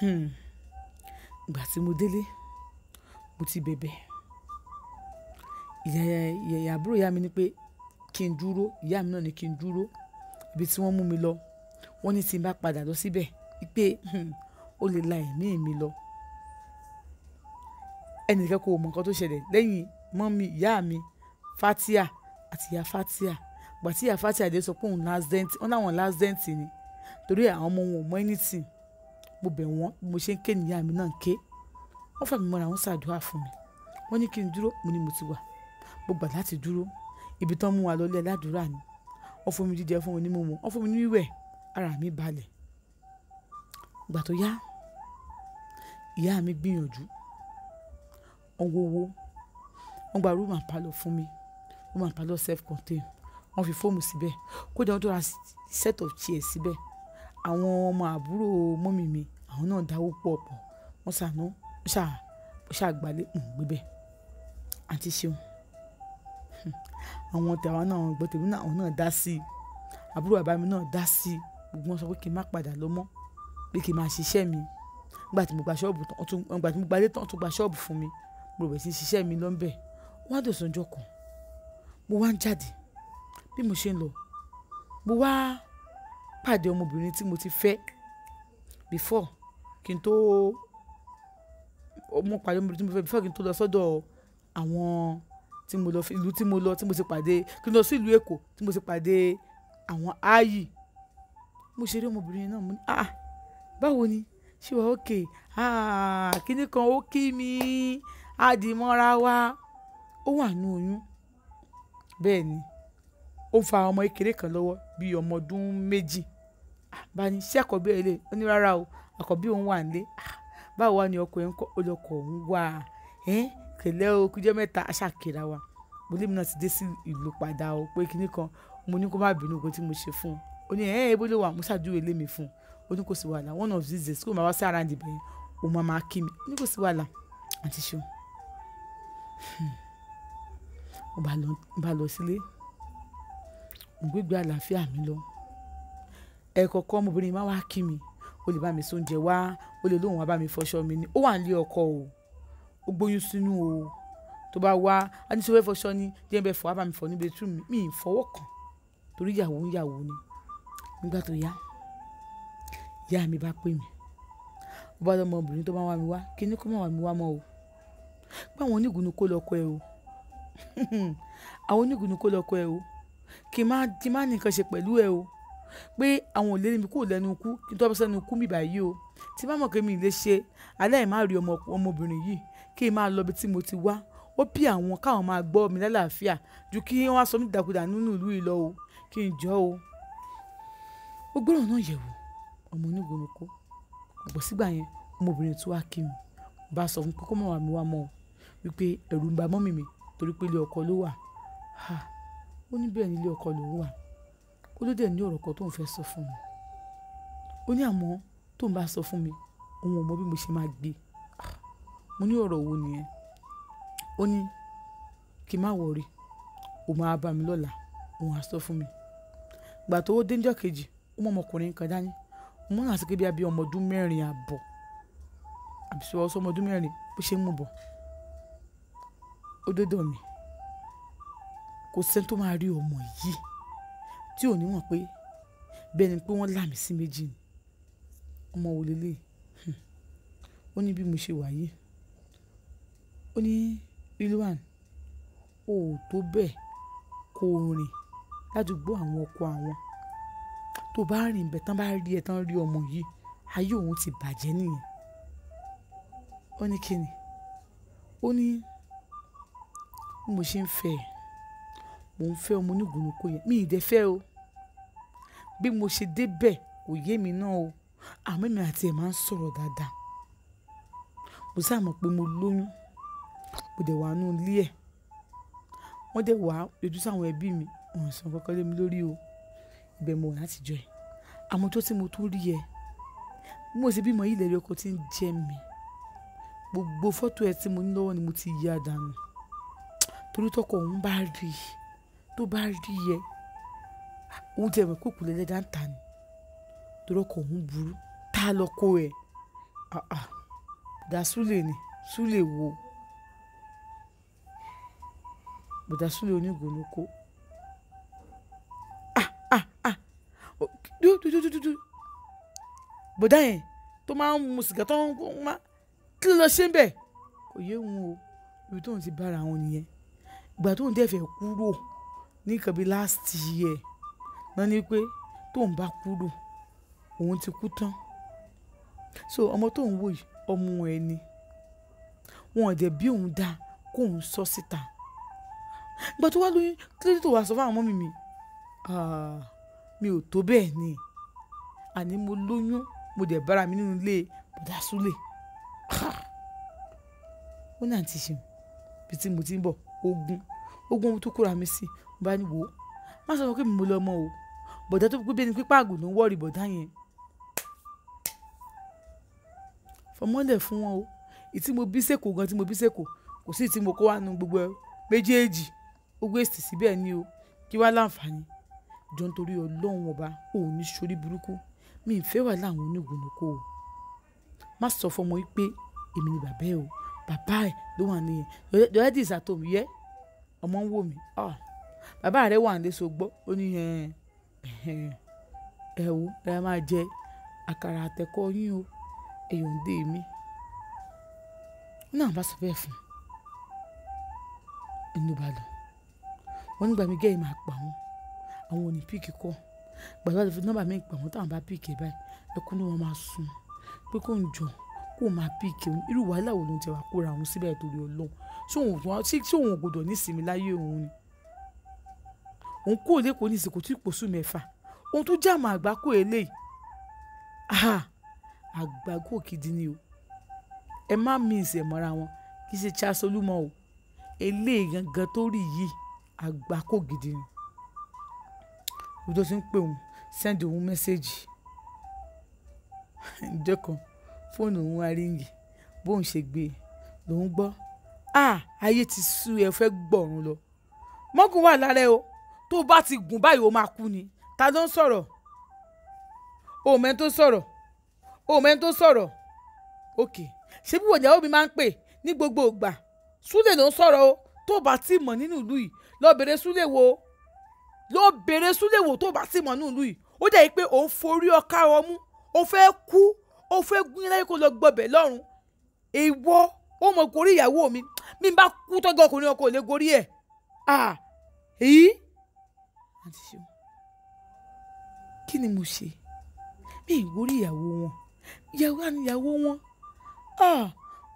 ìgbà tí mo délé mo ti bẹ̀bẹ̀ ìyá àbúrò ìyá mi ní pé kí n dúró, ìyá mi náà ní kí n dúró ibi tí wọ́n mú mi lọ. Wọ́n ní tí n bá padà lọ síbẹ̀ pé ó lè la ẹ̀mí mi lọ. Ẹnìkan kò mọ nǹkan tó ṣẹlẹ̀ lẹ́yìn mọ́mí ìyá mi Fatia àti ìyá Fatia. Ìgbà tí ìyá Fatia dé sọ pé òun lásdẹ́ǹtì, wọ́n láwọn lásdẹ́ǹtì ni torí àwọn ọmọ wọn ò mọ anything. Mo bẹ̀ wọ́n bí mo ṣe ń ké ní ìyá mi náà ń ké. Wọ́n fà mí mọ́ra, wọ́n ṣàdúrà fún mi. Wọ́n ní kí n dúró, mo ní mo ti wà. Mo gbà láti dúró. Ibi tán mú wa lọ ilé aládùúrà ni. Wọ́n fún mi jíjẹ, fún mi ní mímu, wọ́n fún mi ní wíwẹ̀, ara mi balẹ̀. Ìgbà tó yá, ìyá mi gbìyànjú. Wọ́n wówó, wọ́n gba room and parlour fún mi. Room and parlour self-contained. Wọ́n fi fóòmù síbẹ̀. Kódà wọ́n tó ra set of chairs síbẹ̀. Àwọn ọmọ àbúrò mọ́mì mi, àwọn náà dáwó pọ̀. Wọ́n ṣàánú, ṣàgbálẹ̀ gbébẹ̀. Àǹtí ṣeun. Àwọn tẹ̀wá náà, gbọ́ tèmi náà, àwọn náà dá sí i. Àbúrò bàbá mi náà dá sí i. Gbogbo wọn sọ pé kí n má padà lọ mọ́, pé kí n máa ṣiṣẹ́ mi. Nígbà tí mo gba ṣọ́ọ̀bù tán, nígbà tí mo gba ilé tán, tún gba ṣọ́ọ̀bù fún mi. Mo bẹ̀rẹ̀ sí ṣiṣẹ́ mi lọ́nbẹ̀. Wọ́n á dọ̀sán ọjọ́ kan. Mo wá ń jáde. Bí mo ṣe ń lọ, mo wá pàdé ọmọbìnrin tí mo ti fẹ́ before kí n tó mo pàdé ọmọbìnrin tí mo fẹ́ before kí n tó lọ sọ́dọ̀ àwọn tí mo lọ ìlú tí mo lọ, tí mo ti pàdé kí n lọ sí ìlú Èkó tí mo ti pàdé àwọn áyì. Mo ṣe rí ọmọbìnrin náà, mo ní báwo ni ṣé wà okay? Kíní kan ó kí mi, àdìmọ́ra wa. Ó wà nínú oyún. Bẹ́ẹ̀ ni ó fa ọmọ kékeré kan lọ́wọ́ bíi ọmọ ọdún 2. Bá ní ṣé àkọ́bí ẹ̀ lè? Ó ní rárá o, àkọ́bí òun wà nílé. Báwo wá ni ọkọ ẹ̀ ń kọ́? Olùkọ́ òun wà. Kẹ̀lẹ́ o, kújọ́ mẹ́ta aṣàkèrà wa. Mo lé mi náà ti dé sí ìlú padà o pé kíní kan mo ní kó má bínú nǹkan tí mo ṣe fún un. Ó ní ibo ló wà? Mo ṣàjúwe ilé mi fún un. Ó ní kò sí wàhálà, one of these days kó máa wá sí around ibẹ̀ yẹn, ó máa kí mi. Ó ní kò sí wàhálà. Àǹtí ṣeun. Mo bá lọ sílé. Mo gbégbé àlàáfíà mi lọ. Ẹ̀kọ̀ọ̀kan ọmọbìnrin máa wá kí mi. Ó lè bá mi sóúnjẹ wá, ó lè lóhùn wá bá mi fọṣọ mi ni. Ó wà nílé ọkọ o. Ó gbóyún sínú o. Tó bá wá, a ní sọ fẹ́ fọṣọ ni, jẹ́ bẹ́ẹ̀ fọ, wá bá mi fọ níbi bedroom mi. Mi ì fọwọ́ kàn torí ìyàwó ni. Nígbà tó yá, ìyá mi bá pè mí. Ó bá lọ́mọ obìnrin tó bá wá mi wá, kí ni kó má wá mi wá mọ́ o. Pé àwọn onígùnú kó lọ́kọ ẹ o. Àwọn onígùnú kó lọ́kọ ẹ o. Kí n má ní nǹkan ṣe pẹ̀lú ẹ o. Pé àwọn ò lè mi kúrò lẹ́nu ikú, kí n tó bá sẹ́nu ikú mi báyìí o. Tí bá mọ̀ pé mi lè ṣe aláìmáàrí ọmọbìnrin yìí, kí n máa lọ ibi tí mo ti wá. Ó bí àwọn káwọn máa gbọ́ mi lálàáfíà ju kí wọ́n á sọ mí dàkúdà nínú ìlú yìí lọ o. Kí n jọ́ o. Ó gbọ́dọ̀ náà yẹ̀wò ọmọ onígùnú kó. Ọ̀pọ̀ sígbà yẹn ọmọbìnrin tó wá kí mi bá sọ fún pé kó má wá mi wá mọ́ o. Wípé ẹ̀rù ń ba mọ́mì mi torí pé ilé ọkọ ló wà. Ó ní bẹ́ẹ̀ ni ilé ọkọ ló wà. Ó ló dẹ̀ ní ọ̀rọ̀ kan tó ń fẹ́ sọ fún mi. Ó ní àmọ́ tó ń bá sọ fún mi, òun ò mọ bí mo ṣe máa gbé. Mo ní ọ̀rọ̀ wo nìyẹn? Ó ní kí n má wọrí, ó máa bá mi lọ́la, òun á sọ fún mi. Ìgbà tó dé níjọ́ kejì, ó mọ ọmọkùnrin kan dání. Mo náà sì pé bí ọmọ ọdún 4 àbọ̀. Àbí sọ ọmọ ọdún 4 bó ṣe ń mú bọ̀. Ó dọ́dọ̀ mi. Kò sẹ́ni tó máa rí ọmọ yìí tí ò ní mọ̀ pé bẹ́ẹ̀ ni pé wọ́n là mí sí méjì ni. Ọmọ wo lélẹ̀? Ó ní bí mo ṣe wà yìí. Ó ní Rilwan, o ò tó bẹ́ẹ̀ kó rìn ládùúgbò àwọn ọkọ àwọn. Tó bá rìn bẹ́ẹ̀ tán bá rí ẹ tán rí ọmọ yìí, ayé òun ti bàjẹ́ nìyẹn. Ó ní kí ni? Ó ní bí mo ṣe ń fẹ́ ẹ, mò ń fẹ́ ọmọ onígùnú kó yẹn. Mi ì dẹ̀ fẹ́ o. Bí mo ṣe débẹ̀ kò yé mi náà o. Àmọ́ èmi àti ẹ̀ máa ń sọ̀rọ̀ dáadáa. Mo sáà mọ̀ pé mo lóyún. Mo dẹ̀ wà nínú ilé ẹ̀. Wọ́n dẹ̀ wá yọjú sáwọn ẹbí mi. Wọ́n sọ kankan lé mi lórí o. Ibẹ̀ mo wà láti jọ ẹ̀. Àmọ́ tó tí mo tún rí ẹ, bí mo ṣe bímọ yìí lẹ́rìí ọkọ tí ń jẹ mi. Gbogbo fọ́tò ẹ tí mo ní lọ́wọ́ ni mo ti yá dànù. Torí tọkọ òun bá rí i, tó bá rí ẹ, òun jẹ́ ìwé kòkòrò ẹlẹ́dàá ń ta ni. Torí ọkọ òun burú. Tá lọ kó ẹ. bọ̀dá Súlè ni Súlè wo bọ̀dá Súlè onígunukó bọ̀dá yẹn tó máa ń mu sìgá tó ń máa kí ló lọ ṣe ń bẹ̀ kò yé wọn o ibi tóun ti bára wọn nìyẹn ìgbà tóun dẹ̀ fẹ́ kúrò ní nǹkan bíi last year náà ni pé tóun bá kúrò òun ti kú tán so ọmọ tóun wò yìí ọmọ ẹni wọn ò dẹ̀ bí òun dá kóun sọ síta ìgbà tó wá lóyún kílódé tó wá sọ fáwọn ọmọ mi mi ò tó bẹ́ẹ̀ ni àní mo lóyún mo dẹ̀ bára mi nínú ilé bọ̀dá Súlè ó ní àǹtí ṣeun bí tí mo ti ń bọ̀ ogun tó kóra mi sí mo bá ní wò ó má sọ fún mi mo lọ mọ́ o bọ̀dá tó gbé ní pípa àgùn ló ń wọ́ọ̀rì bọ̀dá yẹn fọmọ́lẹ̀ fún wọn o ìtí mo bí sèkò gan tí mo bí sèkò kò sí ìtí mo kó wá nu gbogbo méjèèjì ó gbé èsì síbẹ̀ ni o kí wá láǹfààní jọ nítorí Ọlọ́run ọba ò ní sórí burúkú mi ì fẹ́ wà láwọn onígunukó o má sọ fọmọ yìí pé èmi ni bàbá ẹ o bàbá ẹ ló wà nìyẹn yọ̀rẹ́dì ìsàtòmí yẹ ọmọ ń wò mí bàbá rẹ wà nílé so gbọ́ ó ní ẹ wo ẹ máa jẹ àkàrà àtẹ̀kọ́ yín o èèyàn ń dé mi náà bá sọ bẹ́ẹ̀ fún inú bá lọ wọ́n nígbà mi gẹ́yìn máa pa wọ́n àwọn òní píìkì kọ́ gbàdúrà tó fi nọ́mbà mi pa wọ́n táwọn bá píìkì báyìí ẹkún ni wọ́n máa sun pé kó ń jọ kó máa píìkì òun irú wàhálà wo ló ń tẹ wá kóra òun síbẹ̀ torí Ọlọ́run ṣé òun ò gbọdọ̀ nísìmí láyé òun ni òun kó lẹ́kọ̀ọ́ ní ìsìnkú tí ìpòsù mẹ́fà ohun tó jẹ́ àmọ́ àgbákò eléyìí àgbákò kìdí ni o ẹ má mi ìsẹ̀ mọ́ra wọn kì í ṣe Charles Olúmọ o eléyìí gangan tó rí yìí àgbákò gidi ni ibi tó ti ń pè òun send òun mẹ́sẹ̀gì ìjọ kan fóònù òun wá ríngì bóun ṣe gbé e lòun gbọ́ ayé ti sú ẹ fẹ́ gbọ̀run lọ mọ́gùn wà lára ẹ o tó bá ti gùn báyìí ó máa kú ni ta ló ń sọ̀rọ̀ òmẹ́ tó sọ̀rọ̀ òkè ṣé bí wòjàwó mi máa ń pè ní gbogbo ìgbà Súlè ló ń sọ̀rọ̀ o tó bá ti mọ̀ nínú ìlú yìí lọ bèrè Súlè wò tó bá ti mọ̀ nínú ìlú yìí ó jẹ́ pé òun forí ọkà ọmú ó fẹ́ kú ó fẹ́ gún láyé kó lọ gbọbẹ̀ lọ́run èèwọ̀ ó mọ̀ gorí ìyàwó mi bá kú tọ́jú ọkùnrin ọkọ ò lè gorí ẹ̀ èyí àti ṣe kí ni mo ṣe mi ì gorí ìyàwó wọn ìyàwó wọn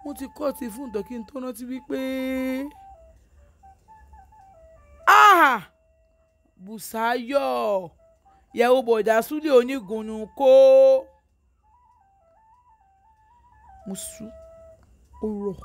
mo ti kọ́ ti fún ìtọ́ kí n tó rántí wípé Bùsáyọ̀ ìyàwó bọ̀dá Súlè onígunukó mo sú ó rọ̀